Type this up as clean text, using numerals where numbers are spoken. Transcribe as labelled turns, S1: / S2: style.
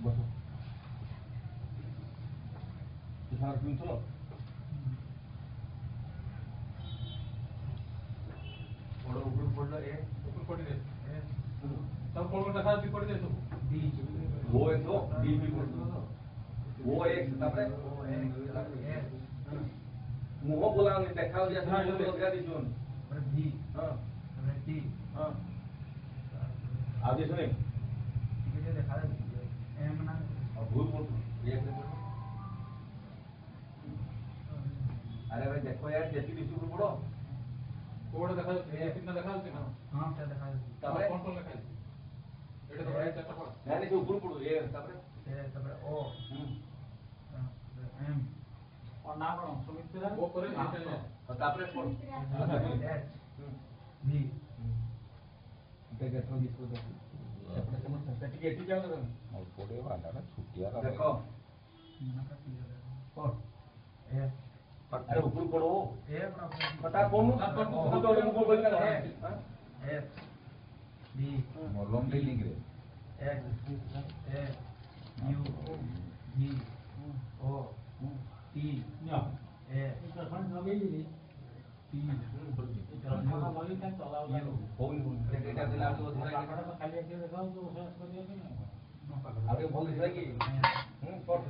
S1: বসো তোমার তুমি চলো বড় উপর পড়লো এ উপর পড়ে দে सब कोण দেখা দি পড়ে দে তো ডি ও এ তো ডি বি পড়লো ও এক্স তারপরে ও এক্স মুহ বলানি দেখাও যে তুমি লগা দিছুন মানে ভি হ্যাঁ মানে টি হ্যাঁ आगे सुने ठीक है देखा दे एम ना और भूल बोल ये से बोल अरे भाई देखो यार जैसी दिशु को पढ़ो कोड देखा ये कितना देखा है ना हां क्या देखा है तबरे कौन कौन लिखा है एटा तो राइट चैप्टर पढ़ यानी से ऊपर पढ़ो ये तबरे ओ एम और ना पढ़ो सुमित्रा वो करे और तबरे पढ़ एच बी देखो इसको देखो अपने समझ सकते ठीक है ठीक है और कोडे वाला ना छुट्टियां का देखो और ए अरे ऊपर पढ़ो ए पता कौन तो मुझे बोल कर है एफ बी मॉलम ले लिख रे X A U G O T A इसका फंड लगे ली टी खाना लगे क्या चलाओ फोन डेटा दिला तो खाली एक दिखाओ तो उसको दिया नहीं आगे बोल रहा है कि